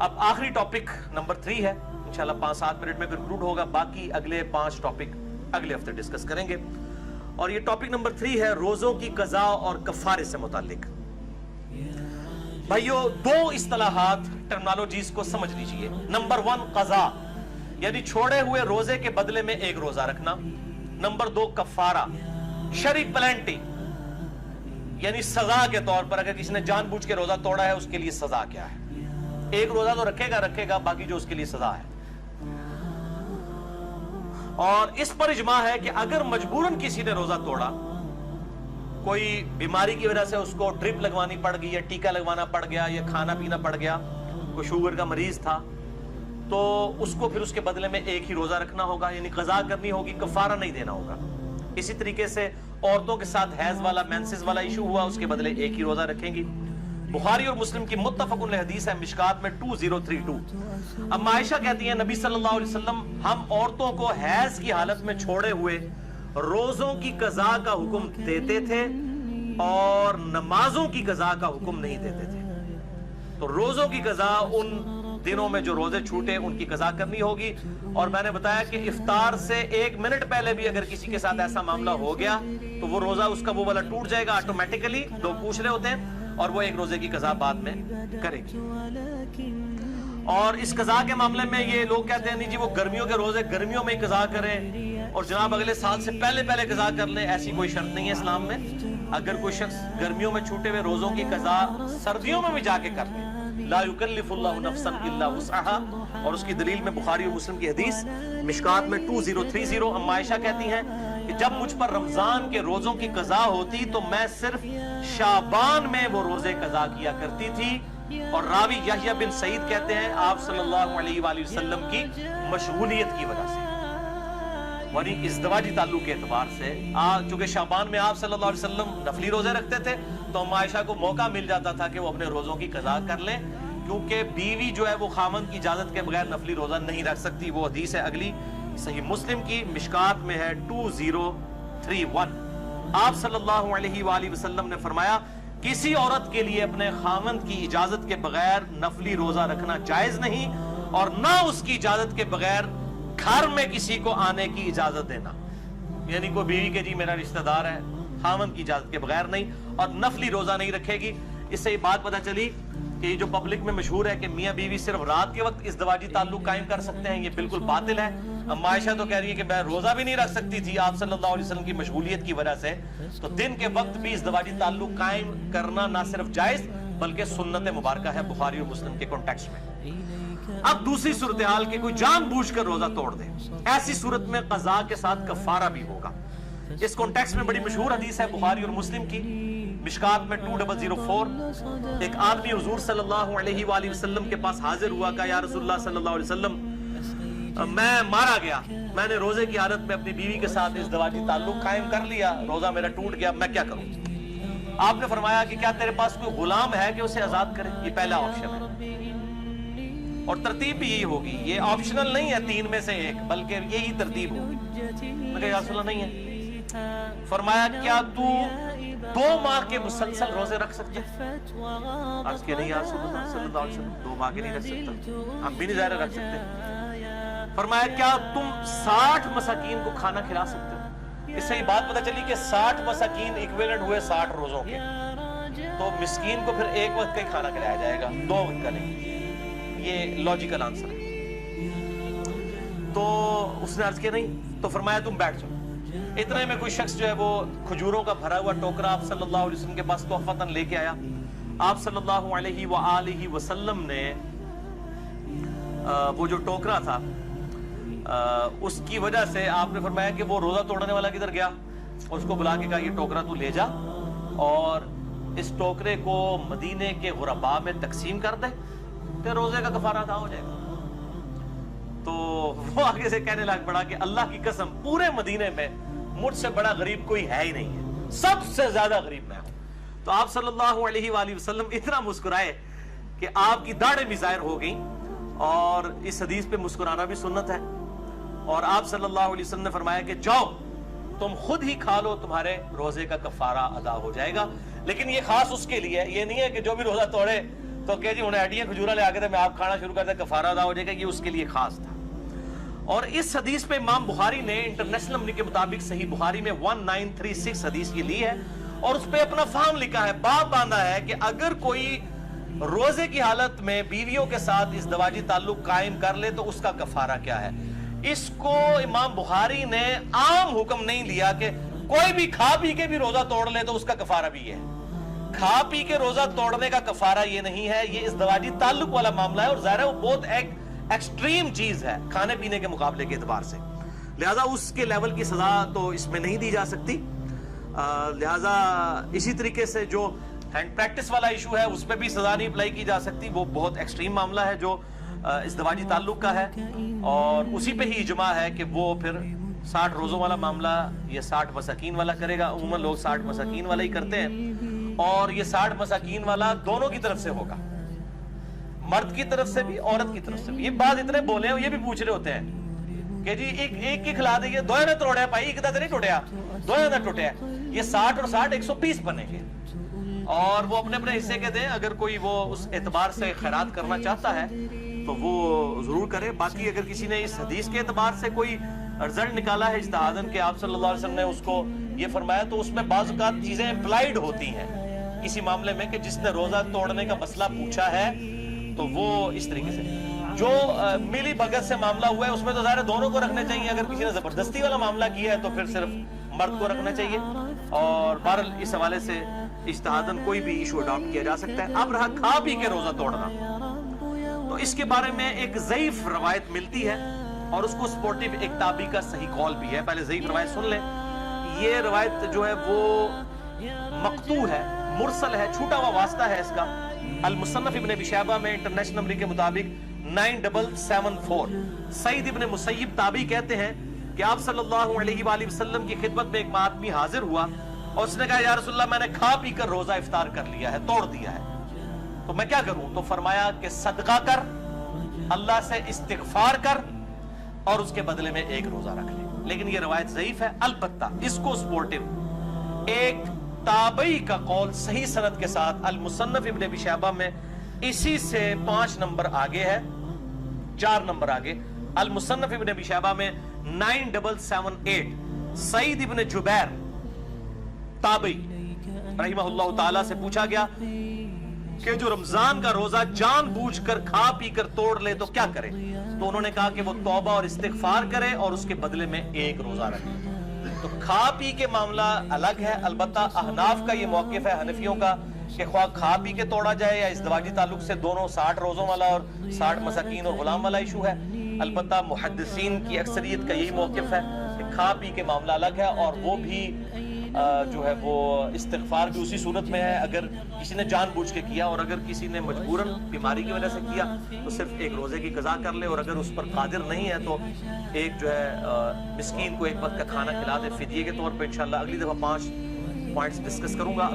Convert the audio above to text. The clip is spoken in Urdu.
اب آخری ٹاپک نمبر 3 ہے، انشاءاللہ 5-7 منٹ میں کنکلوڈ ہوگا، باقی اگلے 5 ٹاپک اگلے ہفتے ڈسکس کریں گے. اور یہ ٹاپک نمبر 3 ہے روزوں کی قضا اور کفارے سے متعلق. بھائیو 2 اصطلاحات ٹرمنالوجیز کو سمجھ لیجئے. نمبر 1 قضا یعنی چھوڑے ہوئے روزے کے بدلے میں ایک روزہ رکھنا. نمبر 2 کفارہ شرعی پلینٹی یعنی سزا کے طور پر اگر کسی نے جان بوجھ کے روزہ توڑا ہے اس کے لیے سزا کیا ہے. ایک روزہ تو رکھے گا باقی جو اس کے لیے سزا ہے. اور اس پر اجماع ہے کہ اگر مجبوراً کسی نے روزہ توڑا، کوئی بیماری کی وجہ سے اس کو ڈرپ لگوانی پڑ گئی یا ٹیکا لگوانا پڑ گیا یا کھانا پینا پڑ گیا، کوئی شوگر کا مریض تھا، تو اس کو پھر اس کے بدلے میں ایک ہی روزہ رکھنا ہوگا، یعنی قضا کرنی ہوگی، کفارہ نہیں دینا ہوگا. اسی طریقے سے عورتوں کے ساتھ حیض والا مینسز والا ایشو ہوا، اس کے بدلے ایک ہی روزہ رکھیں گی. بخاری اور مسلم کی متفق علیہ حدیث ہے مشکات میں 2032. اب عائشہ کہتی ہیں نبی صلی اللہ علیہ وسلم ہم عورتوں کو حیض کی حالت میں چھوڑے ہوئے روزوں کی قضا کا حکم دیتے تھے اور نمازوں کی قضا کا حکم نہیں دیتے تھے. تو روزوں کی قضا ان دنوں میں جو روزے چھوٹے ان کی قضا کرنی ہوگی. اور میں نے بتایا کہ افطار سے 1 منٹ پہلے بھی اگر کسی کے ساتھ ایسا معاملہ ہو گیا تو وہ روزہ اس کا وہ والا ٹوٹ جائے گا آٹومیٹیکلی. لوگ پوچھ رہے ہوتے ہیں اور وہ ایک روزے کی قضا بعد میں کرے گی. اور اس قضا کے معاملے میں یہ لوگ کہتے ہیں نہیں جی وہ گرمیوں کے روزے گرمیوں میں ہی قضا کریں اور جناب اگلے سال سے پہلے قضا کر لیں. ایسی کوئی شرط نہیں ہے اسلام میں. اگر کوئی شخص گرمیوں میں چھوٹے ہوئے روزوں کی قضا سردیوں میں بھی جا کے کر لیں، لا یکلف اللہ نفسا الا وسعها، اور اس کی دلیل میں بخاری اور مسلم کی حدیث مشکات میں 2030. ام عائشہ کہتی ہیں کہ جب مجھ پر رمضان کے روزوں کی قضا ہوتی تو میں صرف شعبان میں وہ روزے قضا کیا کرتی تھی. اور راوی یحییٰ بن سعید کہتے ہیں آپ صلی اللہ علیہ وآلہ وسلم کی مشغولیت کی وجہ سے، یعنی ازدواجی تعلق کے اعتبار سے چونکہ شعبان میں آپ صلی اللہ علیہ وسلم نفلی روزے رکھتے تھے تو ام عائشہ کو موقع مل جاتا تھا کہ وہ اپنے روزوں کی قضا کر لیں، کیونکہ بیوی جو ہے وہ خاوند کی اجازت کے بغیر نفلی روزہ نہیں رکھ سکتی. وہ حدیث ہے اگلی صحیح مسلم کی مشکات میں ہے 2031. آپ صلی اللہ علیہ وآلہ وسلم نے فرمایا کسی عورت کے لیے اپنے خاوند کی اجازت کے بغیر نفلی روزہ رکھنا جائز نہیں، اور نہ اس کی اجازت کے بغیر گھر میں کسی کو آنے کی اجازت دینا. یعنی کوئی بیوی کے جی میرا رشتہ دار ہے، خاوند کی اجازت کے بغیر نہیں، اور نفلی روزہ نہیں رکھے گی. اس سے یہ بات پتہ چلی کہ یہ جو پبلک میں مشہور ہے کہ میاں بیوی صرف رات کے وقت ازدواجی تعلق قائم کر سکتے ہیں، یہ بالکل باطل ہے. ام عائشہ تو کہہ رہی ہے کہ میں روزہ بھی نہیں رکھ سکتی تھی آپ صلی اللہ علیہ وسلم کی مشغولیت کی وجہ سے. تو دن کے وقت بھی ازدواجی تعلق قائم کرنا نہ صرف جائز بلکہ سنت مبارکہ ہے بخاری اور مسلم کے کانٹیکسٹ میں. اب دوسری صورتحال کہ کوئی جان بوجھ کر روزہ توڑ دے، ایسی صورت میں قضا کے ساتھ کفارہ بھی ہوگا. اس کانٹیکسٹ میں بڑی مشہور حدیث ہے بخاری اور مسلم کی مشکات میں 2004. ایک آدمی حضور صلی اللہ علیہ وآلہ وسلم کے پاس حاضر ہوا کہ یا رسول اللہ صلی اللہ علیہ وسلم میں مارا گیا، میں نے روزے کی حالت میں اپنی بیوی کے ساتھ ازدواجی تعلق قائم کر لیا، روزہ میرا ٹوٹ گیا، میں کیا کروں؟ آپ نے فرمایا کہ کیا تیرے پاس کوئی غلام ہے کہ اسے آزاد کرے؟ یہ پہلا آپشن ہے، اور ترتیب بھی یہی ہوگی. یہ آپشنل نہیں ہے 3 میں سے 1 بلکہ یہی ترتیب ہوگی. میں کہا یا رسول اللہ نہیں ہے. فرمایا کیا تو 2 ماہ کے مسلسل روزے رکھ سکتے؟ عرض کیا نہیں یا رسول اللہ صلی اللہ علیہ وسلم 2 ماہ کے نہیں رکھ سکتا، ہم بھی نہیں ظاہر رکھ سکتے. فرمایا کیا تم 60 مساکین کو کھانا کھلا سکتے ہو؟ اس سے یہ بات پتہ چلی کہ 60 مساکین ایکویلنٹ ہوئے 60 روزوں کے، تو مسکین کو پھر 1 وقت کا ہی کھانا کھلایا جائے گا، 2 وقت کا نہیں. یہ لاجیکل آنسر ہے. تو اس نے عرض کیا نہیں، تو فرمایا تم بیٹھ جاؤ. اتنے میں کوئی شخص جو ہے وہ کھجوروں کا بھرا ہوا ٹوکرا آپ صلی اللہ علیہ وسلم کے پاس تحفتاً لے کے آیا. آپ صلی اللہ علیہ وآلہ وسلم نے وہ جو ٹوکرا تھا اس کی وجہ سے آپ نے فرمایا کہ وہ روزہ توڑنے والا کدھر گیا، اور اس کو بلا کے کہا یہ ٹوکرا تو لے جا اور اس ٹوکرے کو مدینے کے غرباء میں تقسیم کر دے، تو روزے کا کفارہ ادا ہو جائے گا. تو وہ آگے سے کہنے لگ پڑا کہ اللہ کی قسم پورے مدینے میں مجھ سے بڑا غریب کوئی ہے ہی نہیں ہے، سب سے زیادہ غریب میں ہوں. تو آپ صلی اللہ علیہ وآلہ وسلم اتنا مسکرائے کہ آپ کی داڑھیں بھی ظاہر ہو گئیں. اور اس حدیث پہ مسکرانا بھی سنت ہے. اور آپ صلی اللہ علیہ وسلم نے فرمایا کہ جاؤ تم خود ہی کھا لو، تمہارے روزے کا کفارہ ادا ہو جائے گا. لیکن یہ خاص اس کے لیے، یہ نہیں ہے کہ جو بھی روزہ توڑے تو کہ جی انہیں ہڈیاں کھجورا لے آ کے تھے میں آپ کھانا شروع کرتے کفارہ ادا ہو جائے گا, یہ اس کے لیے خاص تھا. اور اس حدیث پہ امام بخاری نے انٹرنیشنل نمبر کے مطابق صحیح بخاری میں 1936 حدیث یہ لی ہے اور اس پہ اپنا فہم لکھا ہے, باب باندھا ہے کہ اگر کوئی روزے کی حالت میں بیویوں کے ساتھ ازدواجی تعلق قائم کر لے تو اس کا کفارہ کیا ہے. اس کو امام بخاری نے عام حکم نہیں دیا کہ کوئی بھی کھا پی کے بھی روزہ توڑ لے تو اس کا کفارہ بھی ہے. کھا پی کے روزہ توڑنے کا کفارہ یہ نہیں ہے, یہ ازدواجی تعلق والا معاملہ ہے اور ظاہر ہے وہ بہت ایکسٹریم چیز ہے کھانے پینے کے مقابلے کے اعتبار سے, لہذا اس کے لیول کی سزا تو اس میں نہیں دی جا سکتی. لہذا اسی طریقے سے جو ہینڈ پریکٹس والا ایشو ہے اس پہ بھی سزا نہیں اپلائی کی جا سکتی, وہ بہت ایکسٹریم معاملہ ہے جو ازدواجی تعلق کا ہے, اور اسی پہ ہی اجماع ہے کہ وہ پھر 60 روزوں والا معاملہ یہ 60 مساکین والا کرے گا. عموماً لوگ 60 مساکین والا ہی کرتے ہیں اور یہ 60 مساکین والا دونوں کی طرف سے ہوگا, مرد کی طرف سے بھی عورت کی طرف سے بھی. یہ بات اتنے بولے ہیں, یہ بھی پوچھ رہے ہوتے ہیں کہ جی ایک کی کھلا دیں, دوئے نہ توڑے پائی ایک نہیں ٹوٹیا, دوئے نہ ٹوٹے. یہ 60 اور 60 120 بنے گے اور وہ اپنے اپنے حصے کے دیں. اگر کوئی وہ اس اعتبار سے خیرات کرنا چاہتا ہے تو وہ ضرور کرے. باقی اگر کسی نے اس حدیث کے اعتبار سے کوئی رزلٹ نکالا ہے اجتہاداً کہ آپ صلی اللہ علیہ وسلم نے اس کو یہ فرمایا, تو اس میں بعض اوقات چیزیں امپلائیڈ ہوتی ہیں کسی معاملے میں کہ جس نے روزہ توڑنے کا مسئلہ پوچھا ہے تو وہ اس طریقے سے جو ملی بھگت سے معاملہ ہوا ہے اس میں تو ظاہر دونوں کو رکھنے چاہیے. اگر کسی نے زبردستی والا معاملہ کیا ہے تو پھر صرف مرد کو رکھنا چاہیے. اور بہرحال اس حوالے سے اجتہاداً کوئی بھی ایشو اڈاپٹ کیا جا سکتا ہے. اب رہا کھا پی کے روزہ توڑنا, تو اس کے بارے میں ایک ضعیف روایت ملتی ہے اور اس کو سپورٹیو ایک تابعی کا صحیح قول بھی ہے. پہلے ضعیف روایت سن لیں. یہ روایت جو ہے وہ مقطوع ہے, مرسل ہے, چھوٹا ہوا واسطہ ہے اس کا. المصنف ابن ابی شیبہ میں انٹرنیشنل نمبر کے مطابق 9774 سعید ابن مسیب تابعی کہتے ہیں کہ آپ صلی اللہ علیہ وآلہ وسلم کی خدمت میں ایک آدمی حاضر ہوا اور اس نے کہا یا رسول اللہ میں نے کھا پی کر روزہ افطار کر لیا ہے, توڑ دیا ہے, تو میں کیا کروں؟ تو فرمایا کہ صدقہ کر, اللہ سے استغفار کر اور اس کے بدلے میں ایک روزہ رکھ لے. لیکن یہ روایت ضعیف ہے. البتہ اس کو سپورٹیو ایک تابعی کا قول صحیح سند کے ساتھ المصنف ابن ابی شیبہ میں اسی سے 5 نمبر آگے ہے, 4 نمبر آگے. المصنف ابن ابی شیبہ میں 9778 سعید ابن جبیر تابعی رحمہ اللہ تعالی سے پوچھا گیا کہ جو رمضان کا روزہ جان بوجھ کر کھا پی کر توڑ لے تو کیا کرے؟ تو انہوں نے کہا کہ وہ توبہ اور استغفار کرے اور اس کے بدلے میں ایک روزہ رکھے. تو کھا پی کے معاملہ الگ ہے. البتہ احناف کا یہ موقف ہے, حنفیوں کا, کہ خواہ کھا پی کے توڑا جائے یا ازدواجی تعلق سے دونوں 60 روزوں والا اور 60 مساکین اور غلام والا ایشو ہے. البتہ محدثین کی اکثریت کا یہی موقف ہے کہ کھا پی کے معاملہ الگ ہے اور وہ بھی جو ہے وہ استغفار بھی اسی صورت میں ہے اگر کسی نے جان بوجھ کے کیا, اور اگر کسی نے مجبوراً بیماری کی وجہ سے کیا تو صرف ایک روزے کی قضا کر لے, اور اگر اس پر قادر نہیں ہے تو ایک جو ہے مسکین کو ایک وقت کا کھانا کھلا دے فدیے کے طور پہ. انشاءاللہ اگلی دفعہ 5 پوائنٹس ڈسکس کروں گا.